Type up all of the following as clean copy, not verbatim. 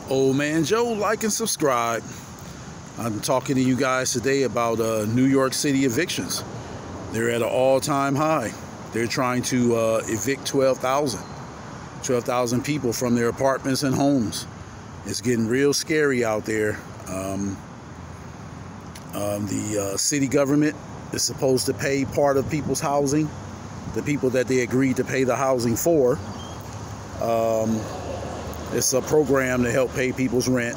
Old Man Joe, like and subscribe. I'm talking to you guys today about New York City evictions. They're at an all-time high. They're trying to evict 12,000 people from their apartments and homes. It's getting real scary out there. The city government is supposed to pay part of people's housing, the people that they agreed to pay the housing for. It's a program to help pay people's rent.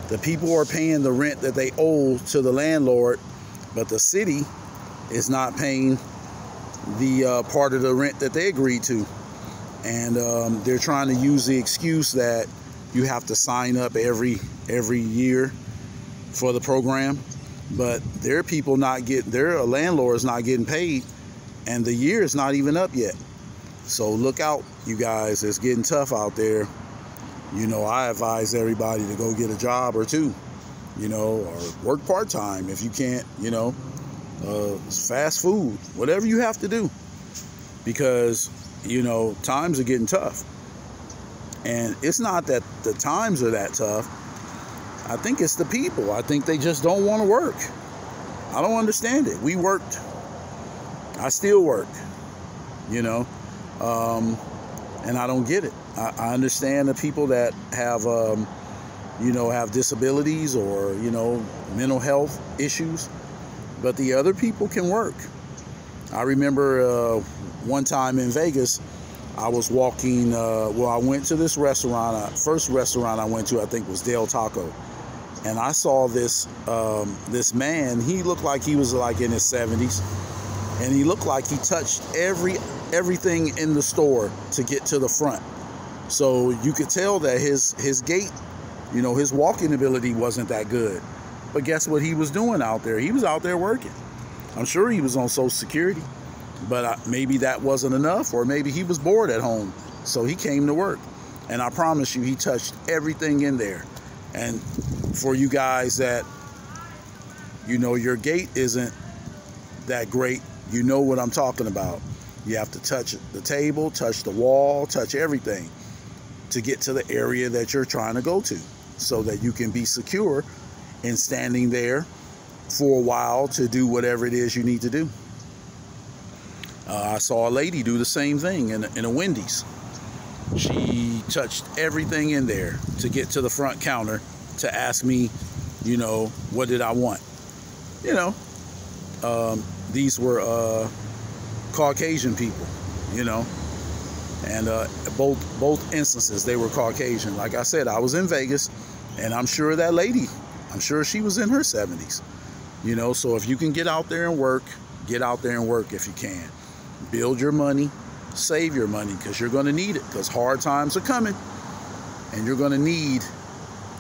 The people are paying the rent that they owe to the landlord, but the city is not paying the part of the rent that they agreed to. And they're trying to use the excuse that you have to sign up every year for the program, but their landlord's not getting paid, and the year is not even up yet. So look out, you guys. It's getting tough out there. You know, I advise everybody to go get a job or two, you know, or work part-time if you can't, you know, fast food, whatever you have to do, because, you know, times are getting tough. And it's not that the times are that tough. I think it's the people. I think they just don't want to work. I don't understand it. We worked. I still work, you know, and I don't get it. I understand the people that have, you know, have disabilities or, you know, mental health issues, but the other people can work. I remember one time in Vegas, I was walking, I went to this restaurant. First restaurant I went to, I think, was Dell Taco. And I saw this this man. He looked like he was like in his 70s. And he looked like he touched everything in the store to get to the front. So you could tell that his gait, you know, his walking ability wasn't that good. But guess what he was doing out there? He was out there working. I'm sure he was on Social Security. But maybe that wasn't enough, or maybe he was bored at home, so he came to work. And I promise you, he touched everything in there. And for you guys that, you know, your gait isn't that great, you know what I'm talking about. You have to touch the table, touch the wall, touch everything to get to the area that you're trying to go to, so that you can be secure in standing there for a while to do whatever it is you need to do. I saw a lady do the same thing in a Wendys. She touched everything in there to get to the front counter to ask me, you know, what did I want? You know, these were Caucasian people, you know, and both instances they were Caucasian. Like I said, I was in Vegas, and I'm sure that lady, I'm sure she was in her 70s, you know. So if you can get out there and work, get out there and work if you can. Build your money, save your money, because you're going to need it, because hard times are coming, and you're going to need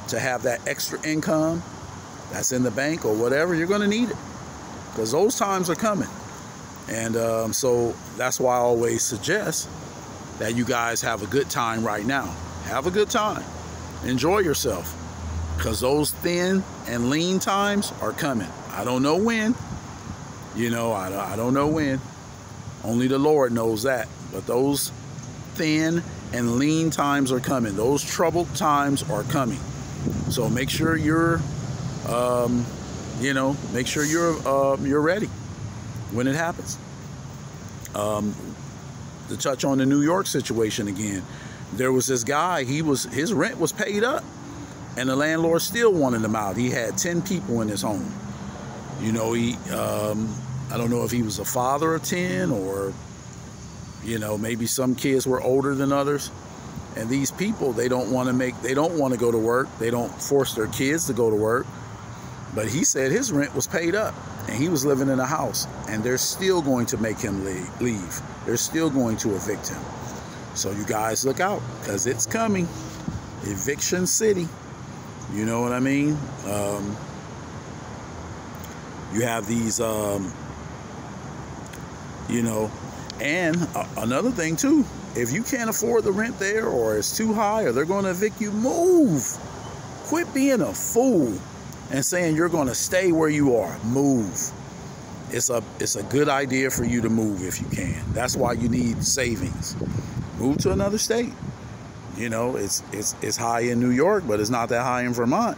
to have that extra income that's in the bank or whatever. You're going to need it, because those times are coming. And so that's why I always suggest that you guys have a good time right now. Have a good time. Enjoy yourself, because those thin and lean times are coming. I don't know when. You know, I don't know when. Only the Lord knows that. But those thin and lean times are coming. Those troubled times are coming. So make sure you're, you know, make sure you're ready when it happens. To touch on the New York situation again, there was this guy. His rent was paid up, and the landlord still wanted him out. He had 10 people in his home. You know, I don't know if he was a father of 10, or, you know, maybe some kids were older than others. And these people, they don't want to go to work. They don't force their kids to go to work. But he said his rent was paid up, and he was living in a house, and they're still going to make him leave. They're still going to evict him. So you guys look out, because it's coming. Eviction City. You know what I mean? You have these, you know, and another thing too, if you can't afford the rent there, or it's too high, or they're going to evict you, move. Quit being a fool and saying you're going to stay where you are. Move. It's a good idea for you to move if you can. That's why you need savings. Move to another state. You know, it's high in New York, but it's not that high in Vermont.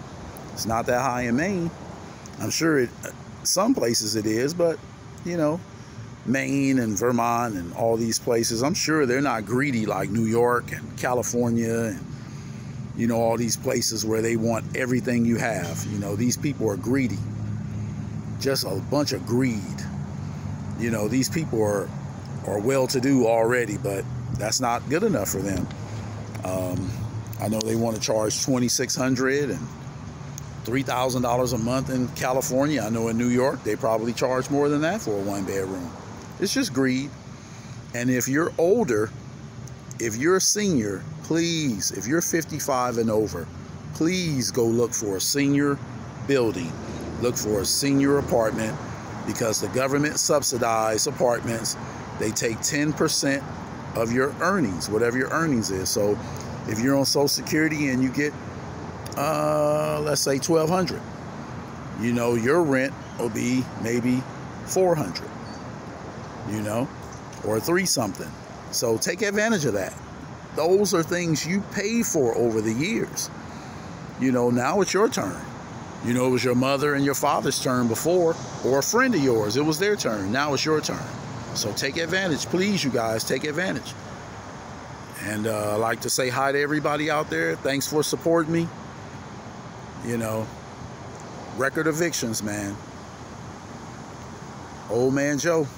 It's not that high in Maine. I'm sure some places it is, but, you know, Maine and Vermont and all these places, I'm sure they're not greedy like New York and California and, you know, all these places where they want everything you have. You know, these people are greedy. Just a bunch of greed. You know, these people are well-to-do already, but that's not good enough for them. I know they want to charge $2,600 and $3,000 a month in California. I know in New York they probably charge more than that for a one-bedroom. It's just greed. And if you're older, if you're a senior, please, if you're 55 and over, please go look for a senior building. Look for a senior apartment, because the government subsidized apartments, they take 10% of your earnings, whatever your earnings is. So if you're on Social Security and you get, let's say $1,200, you know, your rent will be maybe $400, you know, or $3 something. So take advantage of that. Those are things you pay for over the years. You know, now it's your turn. You know, it was your mother and your father's turn before, or a friend of yours. It was their turn. Now it's your turn. So take advantage. Please, you guys, take advantage. And I'd like to say hi to everybody out there. Thanks for supporting me. You know, record evictions, man. Old Man Joe.